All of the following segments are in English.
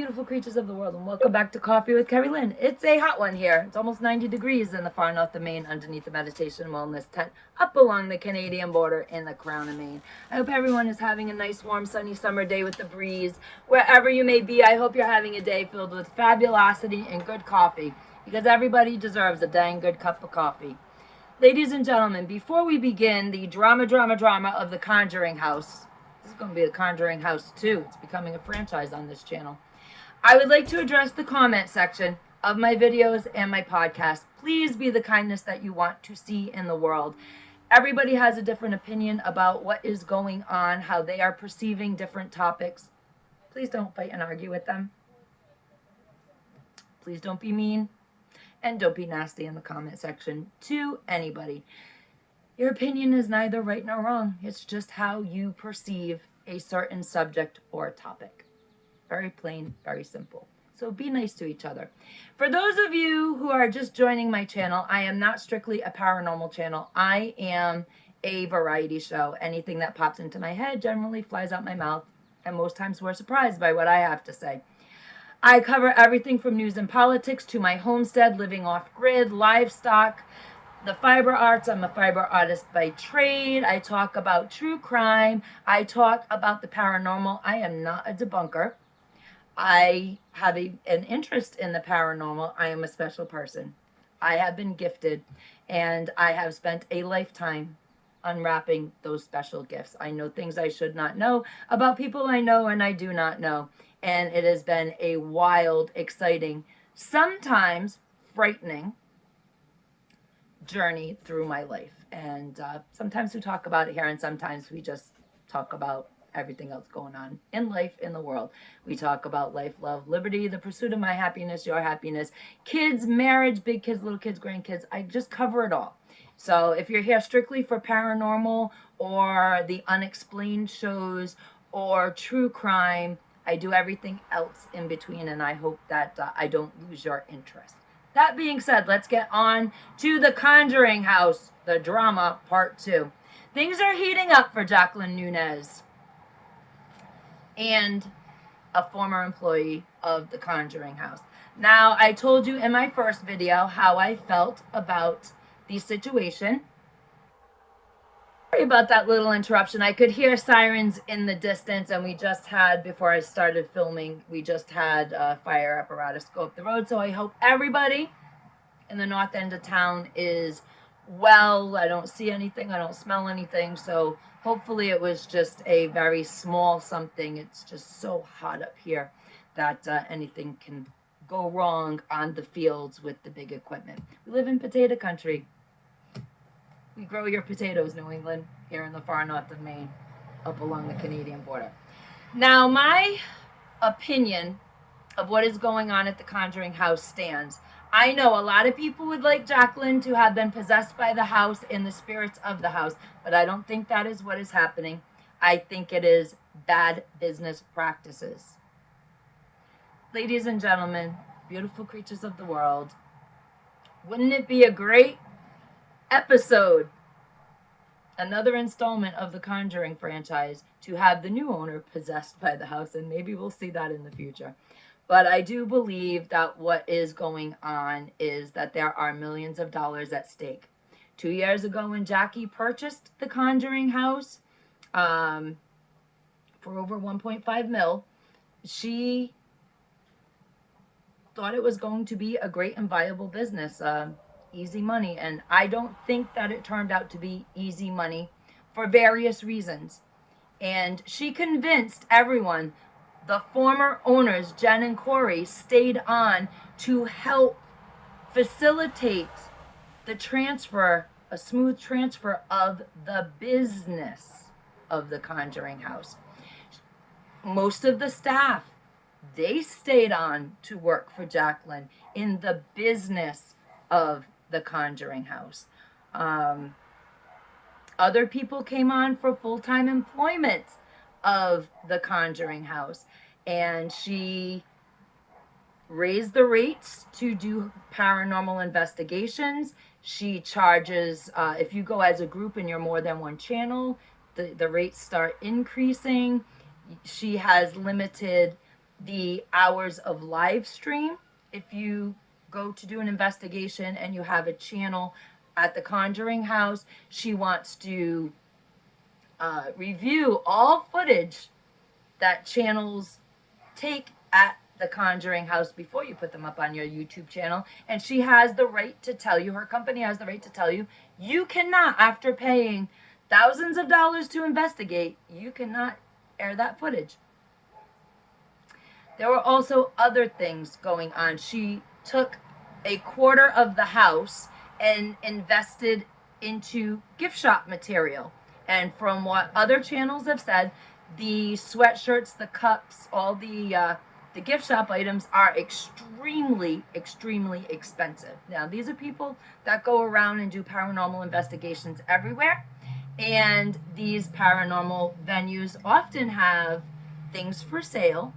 beautiful creatures of the world, and welcome back to Coffee with Kerri-Lynn. It's a hot one here. It's almost 90 degrees in the far north of Maine underneath the Meditation and Wellness tent up along the Canadian border in the Crown of Maine. I hope everyone is having a nice, warm, sunny summer day with the breeze. Wherever you may be, I hope you're having a day filled with fabulosity and good coffee, because everybody deserves a dang good cup of coffee. Ladies and gentlemen, before we begin the drama of the Conjuring House, this is going to be the Conjuring House 2. It's becoming a franchise on this channel. I would like to address the comment section of my videos and my podcast. Please be the kindness that you want to see in the world. Everybody has a different opinion about what is going on, how they are perceiving different topics. Please don't fight and argue with them. Please don't be mean. And don't be nasty in the comment section to anybody. Your opinion is neither right nor wrong. It's just how you perceive a certain subject or topic. Very plain, very simple. So be nice to each other. For those of you who are just joining my channel, I am not strictly a paranormal channel. I am a variety show. Anything that pops into my head generally flies out my mouth, and most times we're surprised by what I have to say. I cover everything from news and politics to my homestead, living off-grid, livestock, the fiber arts. I'm a fiber artist by trade. I talk about true crime. I talk about the paranormal. I am not a debunker. I have an interest in the paranormal. I am a special person. I have been gifted, and I have spent a lifetime unwrapping those special gifts. I know things I should not know about people I know and I do not know. And it has been a wild, exciting, sometimes frightening journey through my life. And sometimes we talk about it here, and sometimes we just talk about everything else going on in life, in the world. We talk about life, love, liberty, the pursuit of my happiness, your happiness, kids, marriage, big kids, little kids, grandkids. I just cover it all. So if you're here strictly for paranormal or the unexplained shows or true crime, I do everything else in between, and I hope that I don't lose your interest. That being said, let's get on to the Conjuring House, the drama, part 2. Things are heating up for Jacqueline Nunez and a former employee of the Conjuring House. Now, I told you in my first video how I felt about the situation. Sorry about that little interruption. I could hear sirens in the distance, and we just had, before I started filming, we just had a fire apparatus go up the road. So I hope everybody in the north end of town is well. I don't see anything. I don't smell anything. So hopefully it was just a very small something. It's just so hot up here that anything can go wrong on the fields with the big equipment. We live in potato country. We grow your potatoes, New England, here in the far north of Maine, up along the Canadian border. Now, my opinion of what is going on at the Conjuring House stands. I know a lot of people would like Jacqueline to have been possessed by the house and the spirits of the house, but I don't think that is what is happening. I think it is bad business practices. Ladies and gentlemen, beautiful creatures of the world, wouldn't it be a great episode, another installment of the Conjuring franchise, to have the new owner possessed by the house? And maybe we'll see that in the future. But I do believe that what is going on is that there are millions of dollars at stake. 2 years ago, when Jackie purchased the Conjuring House for over 1.5 mil, she thought it was going to be a great and viable business. Easy money, and I don't think that it turned out to be easy money for various reasons. And she convinced everyone. The former owners, Jen and Corey, stayed on to help facilitate the transfer, a smooth transfer of the business of the Conjuring House. Most of the staff, they stayed on to work for Jacqueline in the business of the Conjuring House. Other people came on for full-time employment of the Conjuring House, and she raised the rates to do paranormal investigations. She charges, if you go as a group and you're more than one channel, the rates start increasing. She has limited the hours of live stream. If you go to do an investigation and you have a channel at the Conjuring House, she wants to review all footage that channels take at the Conjuring House before you put them up on your YouTube channel. And she has the right to tell you, her company has the right to tell you, you cannot, after paying thousands of dollars to investigate, you cannot air that footage. There were also other things going on. She took a quarter of the house and invested into gift shop material. And from what other channels have said, the sweatshirts, the cups, all the gift shop items are extremely, extremely expensive. Now, these are people that go around and do paranormal investigations everywhere. And these paranormal venues often have things for sale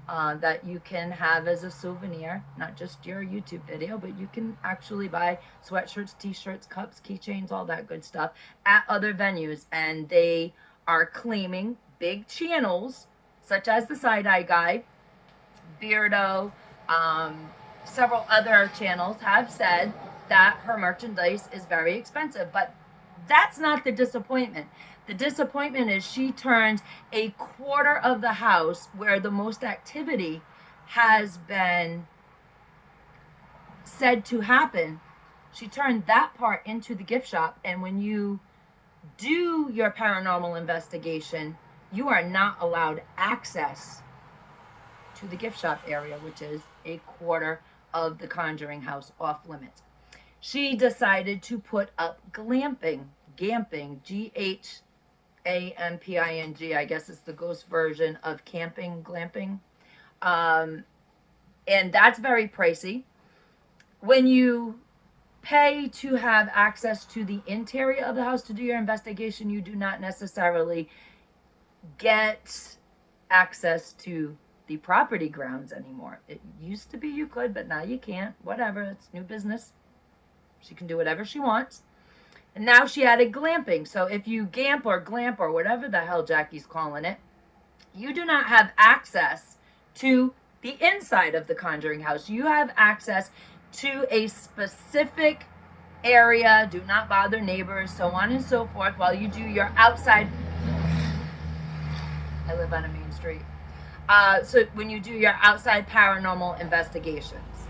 that you can have as a souvenir, not just your YouTube video, but you can actually buy sweatshirts, t-shirts, cups, keychains, all that good stuff at other venues. And they are claiming big channels such as the Side-Eye Guy, Beardo, several other channels have said that her merchandise is very expensive. But that's not the disappointment. The disappointment is she turned a quarter of the house where the most activity has been said to happen. She turned that part into the gift shop. And when you do your paranormal investigation, you are not allowed access to the gift shop area, which is a quarter of the Conjuring House off limits. She decided to put up gamping, Gamping, I guess it's the ghost version of camping, glamping. And that's very pricey. When you pay to have access to the interior of the house to do your investigation, you do not necessarily get access to the property grounds anymore. It used to be you could, but now you can't. Whatever, it's new business. She can do whatever she wants. And now she added glamping. So if you gamp or glamp or whatever the hell Jackie's calling it, you do not have access to the inside of the Conjuring House. You have access to a specific area. Do not bother neighbors, so on and so forth, while you do your outside. I live on a main street. So when you do your outside paranormal investigations,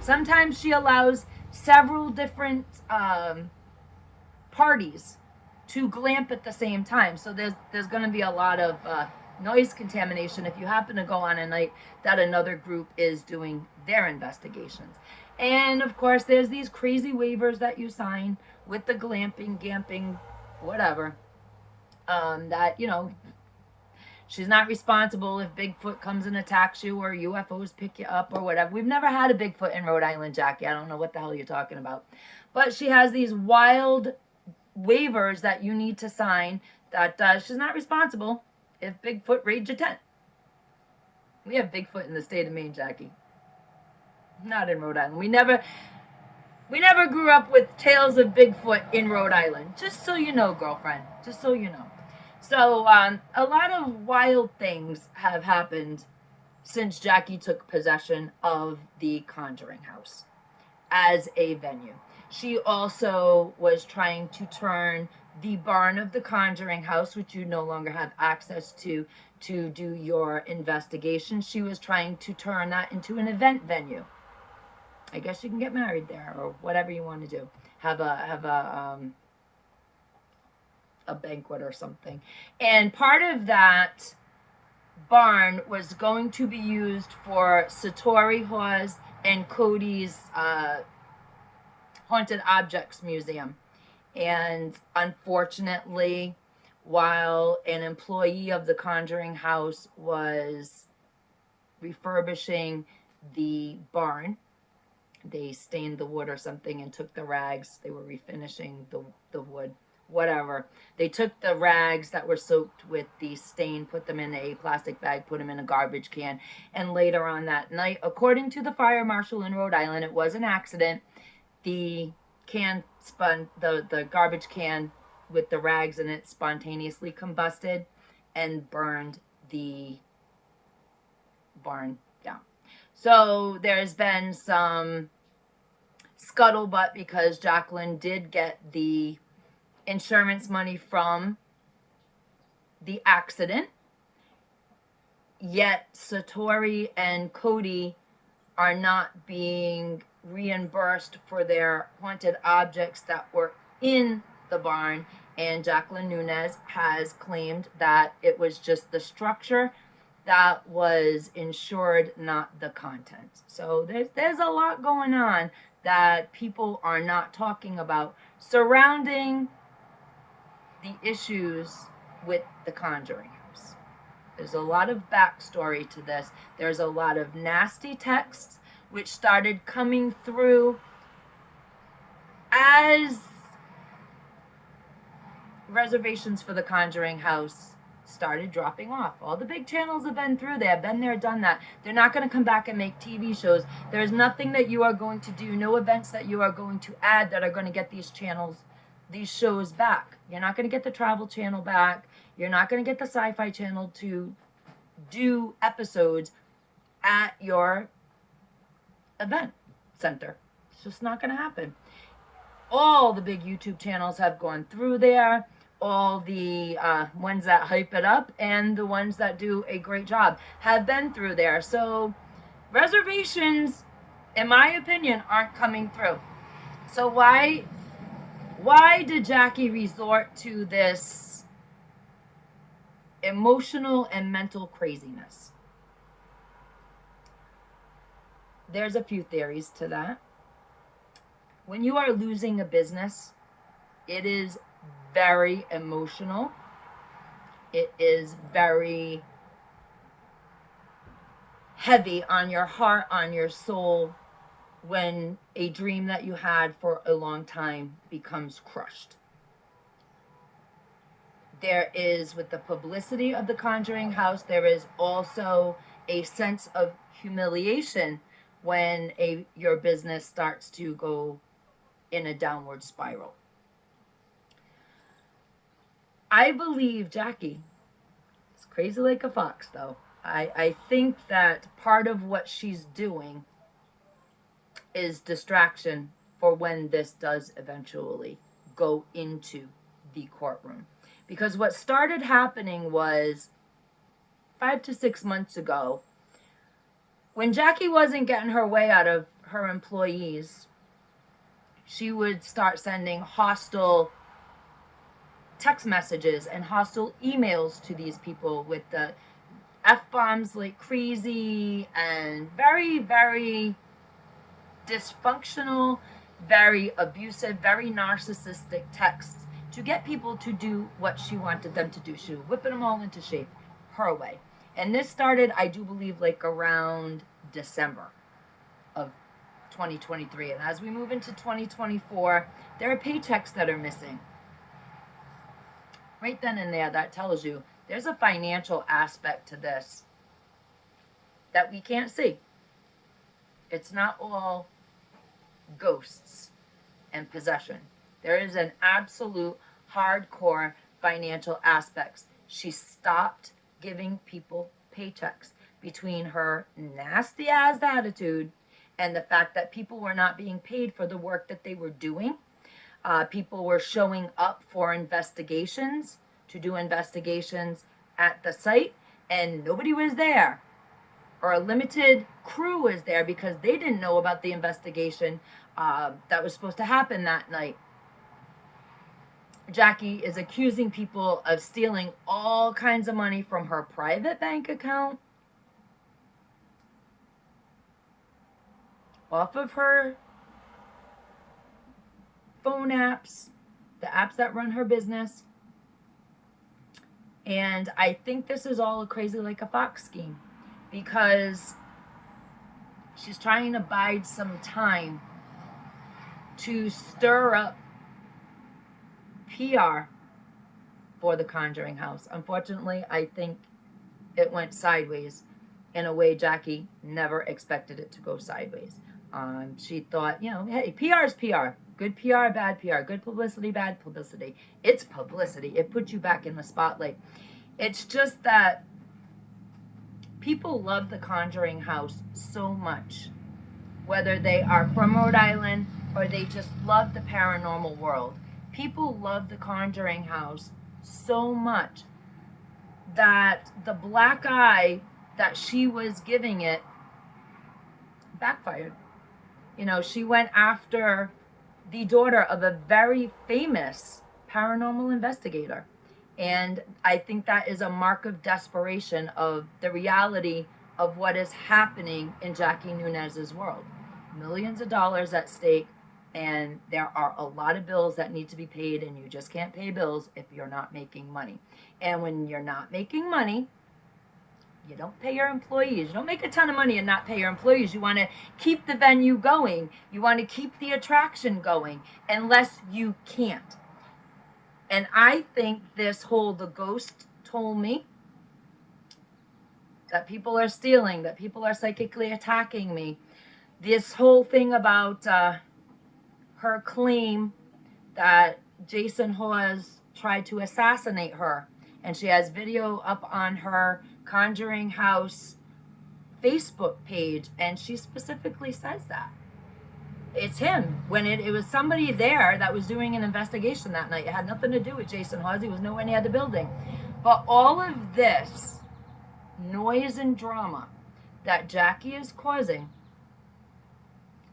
sometimes she allows several different parties to glamp at the same time. So there's going to be a lot of noise contamination if you happen to go on a night that another group is doing their investigations. And of course, there's these crazy waivers that you sign with the glamping, gamping, whatever, that, you know, she's not responsible if Bigfoot comes and attacks you or UFOs pick you up or whatever. We've never had a Bigfoot in Rhode Island, Jackie. I don't know what the hell you're talking about. But she has these wild waivers that you need to sign that she's not responsible if Bigfoot raids your tent. We have Bigfoot in the state of Maine, Jackie. Not in Rhode Island. We never grew up with tales of Bigfoot in Rhode Island. Just so you know, girlfriend. Just so you know. So a lot of wild things have happened since Jackie took possession of the Conjuring House as a venue. She also was trying to turn the barn of the Conjuring House, which you no longer have access to do your investigation. She was trying to turn that into an event venue. I guess you can get married there or whatever you want to do. Have a banquet or something. And part of that barn was going to be used for Satori Hawes and Cody's Haunted Objects Museum. And unfortunately, while an employee of the Conjuring House was refurbishing the barn, they stained the wood or something and took the rags. They were refinishing the wood, whatever. They took the rags that were soaked with the stain, put them in a plastic bag, put them in a garbage can. And later on that night, according to the fire marshal in Rhode Island, it was an accident. The can the garbage can with the rags in it spontaneously combusted and burned the barn down. So there's been some scuttlebutt because Jacqueline did get the insurance money from the accident, yet Satori and Cody are not being reimbursed for their haunted objects that were in the barn, and Jacqueline Nunez has claimed that it was just the structure that was insured, not the content. So there's a lot going on that people are not talking about surrounding the issues with the Conjuring House. There's a lot of backstory to this. There's a lot of nasty texts which started coming through as reservations for the Conjuring House started dropping off. All the big channels have been through there, been there, done that. They're not going to come back and make TV shows. There's nothing that you are going to do, no events that you are going to add that are going to get these channels, these shows back. You're not going to get the Travel Channel back. You're not going to get the Sci-Fi Channel to do episodes at your event center. It's just not going to happen. All the big YouTube channels have gone through there. All the ones that hype it up and the ones that do a great job have been through there. So reservations, in my opinion, aren't coming through. So why did Jackie resort to this emotional and mental craziness? There's a few theories to that. When you are losing a business, it is very emotional. It is very heavy on your heart, on your soul, when a dream that you had for a long time becomes crushed. There is, with the publicity of the Conjuring House, there is also a sense of humiliation when your business starts to go in a downward spiral. I believe Jackie is crazy like a fox, though. I think that part of what she's doing is distraction for when this does eventually go into the courtroom. Because what started happening was 5 to 6 months ago, when Jackie wasn't getting her way out of her employees, she would start sending hostile text messages and hostile emails to these people with the F-bombs like crazy and very, very dysfunctional, very abusive, very narcissistic texts to get people to do what she wanted them to do. She was whipping them all into shape her way. And this started, I do believe, like around December of 2023. And as we move into 2024, there are paychecks that are missing. Right then and there, that tells you there's a financial aspect to this that we can't see. It's not all ghosts and possession. There is an absolute hardcore financial aspects. She stopped giving people paychecks between her nasty ass attitude and the fact that people were not being paid for the work that they were doing. People were showing up for investigations, to do investigations at the site, and nobody was there. Or a limited crew was there because they didn't know about the investigation that was supposed to happen that night. Jackie is accusing people of stealing all kinds of money from her private bank account, off of her phone apps, the apps that run her business. And I think this is all a crazy like a fox scheme because she's trying to bide some time to stir up PR for the Conjuring House. Unfortunately, I think it went sideways in a way Jackie never expected it to go sideways. She thought, hey, PR is PR. Good PR, bad PR. Good publicity, bad publicity. It's publicity. It puts you back in the spotlight. It's just that People love the Conjuring House so much, whether they are from Rhode Island or they just love the paranormal world. People love the Conjuring House so much that the black eye that she was giving it backfired. You know, she went after the daughter of a very famous paranormal investigator. And I think that is a mark of desperation of the reality of what is happening in Jackie Nunez's world. Millions of dollars at stake, and there are a lot of bills that need to be paid, and you just can't pay bills if you're not making money. And when you're not making money, you don't pay your employees. You don't make a ton of money and not pay your employees. You want to keep the venue going. You want to keep the attraction going, unless you can't. And I think this whole the ghost told me that people are stealing, that people are psychically attacking me. This whole thing about her claim that Jason Hawes tried to assassinate her. And she has video up on her Conjuring House Facebook page, and she specifically says that it's him. When it was somebody there that was doing an investigation that night. It had nothing to do with Jason Hawes. He was nowhere near the building. But all of this noise and drama that Jackie is causing,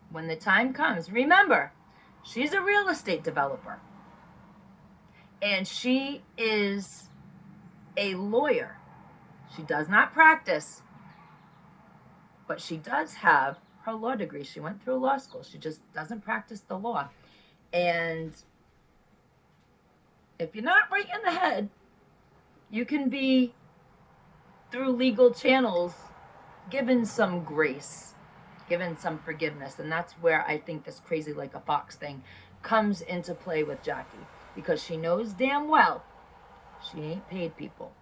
when the time comes, remember, she's a real estate developer. And she is a lawyer. She does not practice, but she does have her law degree. She went through law school. She just doesn't practice the law. And if you're not right in the head, you can be, through legal channels, given some grace, given some forgiveness. And that's where I think this crazy like a fox thing comes into play with Jackie, because she knows damn well she ain't paid people.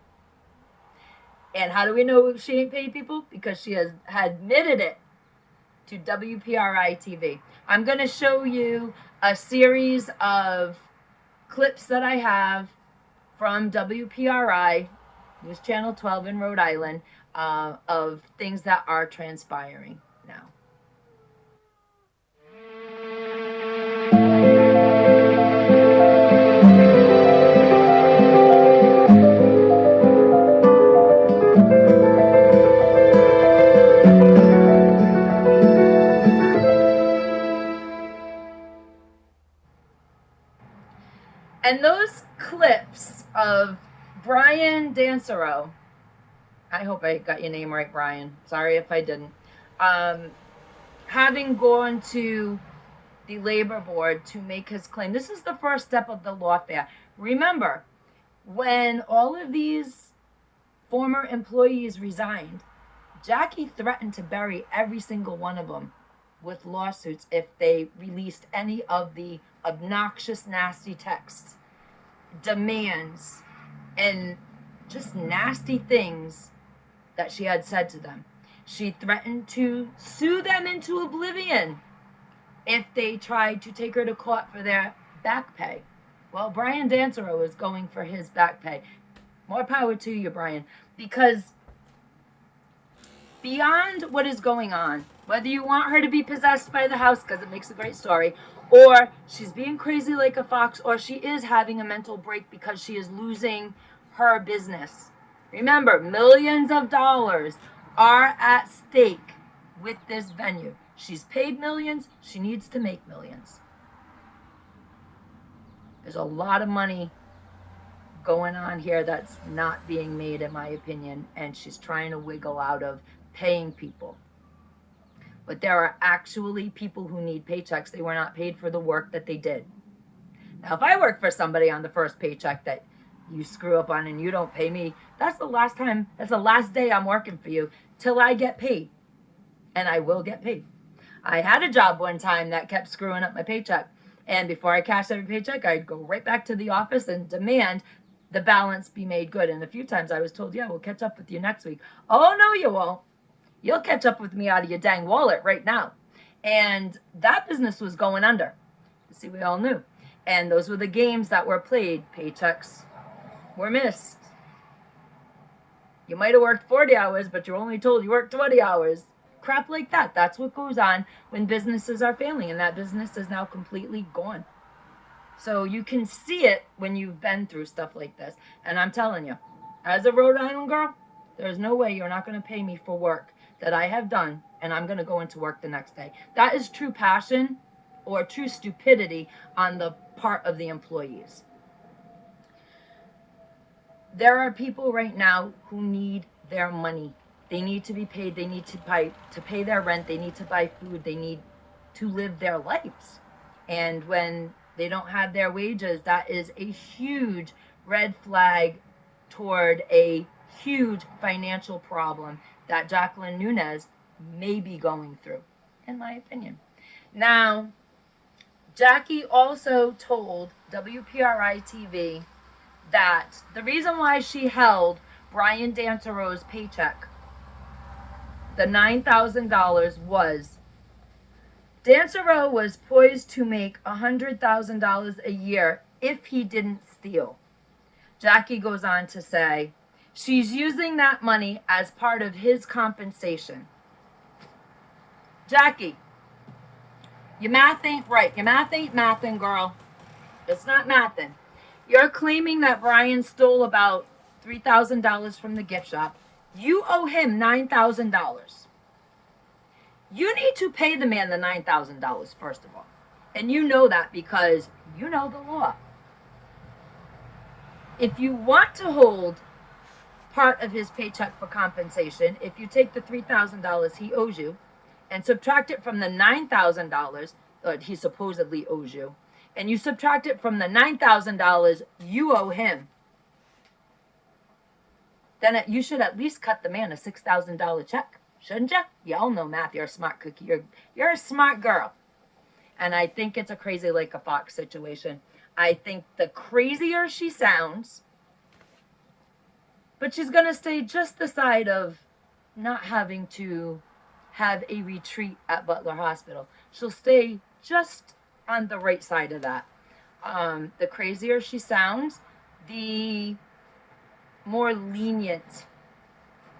And how do we know she ain't paid people? Because she has admitted it to WPRI TV. I'm going to show you a series of clips that I have from WPRI, News Channel 12 in Rhode Island, of things that are transpiring now. And those clips of Brian Dancero, I hope I got your name right, Brian. Sorry if I didn't. Having gone to the labor board to make his claim. This is the first step of the lawfare. Remember, when all of these former employees resigned, Jackie threatened to bury every single one of them with lawsuits if they released any of the obnoxious, nasty texts, demands, and just nasty things that she had said to them. She threatened to sue them into oblivion if they tried to take her to court for their back pay. Well, Brian Dancero is going for his back pay. More power to you, Brian, because beyond what is going on, whether you want her to be possessed by the house because it makes a great story, or she's being crazy like a fox, or she is having a mental break because she is losing her business. Remember, millions of dollars are at stake with this venue. She's paid millions. She needs to make millions. There's a lot of money going on here that's not being made, in my opinion, and she's trying to wiggle out of paying people. But there are actually people who need paychecks. They were not paid for the work that they did. Now, if I work for somebody on the first paycheck that you screw up on and you don't pay me, that's the last day I'm working for you till I get paid. And I will get paid. I had a job one time that kept screwing up my paycheck. And before I cashed every paycheck, I'd go right back to the office and demand the balance be made good. And a few times I was told, yeah, we'll catch up with you next week. Oh, no, you won't. You'll catch up with me out of your dang wallet right now. And that business was going under. See, we all knew. And those were the games that were played. Paychecks were missed. You might have worked 40 hours, but you're only told you worked 20 hours. Crap like that. That's what goes on when businesses are failing, and that business is now completely gone. So you can see it when you've been through stuff like this. And I'm telling you, as a Rhode Island girl, there's no way you're not going to pay me for work that I have done, and I'm going to go into work the next day. That is true passion or true stupidity on the part of the employees. There are people right now who need their money. They need to be paid. They need to pay their rent. They need to buy food. They need to live their lives. And when they don't have their wages, that is a huge red flag toward a huge financial problem that Jacqueline Nunez may be going through, in my opinion. Now, Jackie also told WPRI TV that the reason why she held Brian Dantero's paycheck, the $9,000, was Dancero was poised to make $100,000 a year if he didn't steal. Jackie goes on to say, she's using that money as part of his compensation. Jackie, your math ain't right. Your math ain't mathin', girl. It's not mathin'. You're claiming that Brian stole about $3,000 from the gift shop. You owe him $9,000. You need to pay the man the $9,000, first of all. And you know that because you know the law. If you want to hold part of his paycheck for compensation, if you take the $3,000 he owes you and subtract it from the $9,000 that he supposedly owes you, and you subtract it from the $9,000 you owe him, then you should at least cut the man a $6,000 check. Shouldn't you? Y'all know math. You're a smart cookie. You're a smart girl. And I think it's a crazy like a fox situation. I think the crazier she sounds, but she's going to stay just the side of not having to have a retreat at Butler Hospital. She'll stay just on the right side of that. The crazier she sounds, the more lenient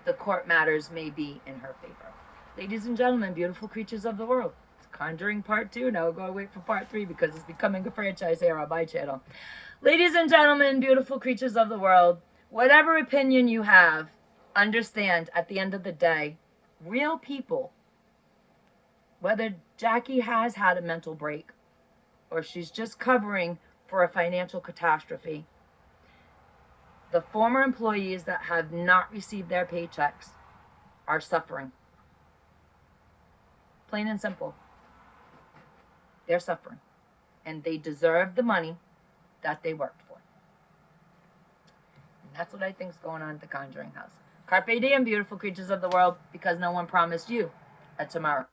the court matters may be in her favor. Ladies and gentlemen, beautiful creatures of the world, it's Conjuring Part 2. Now we're going to wait for Part 3 because it's becoming a franchise here on my channel. Ladies and gentlemen, beautiful creatures of the world, whatever opinion you have, understand at the end of the day, real people, whether Jackie has had a mental break or she's just covering for a financial catastrophe, the former employees that have not received their paychecks are suffering. Plain and simple. They're suffering. And they deserve the money that they worked for. And that's what I think is going on at the Conjuring House. Carpe Diem, beautiful creatures of the world, because no one promised you a tomorrow.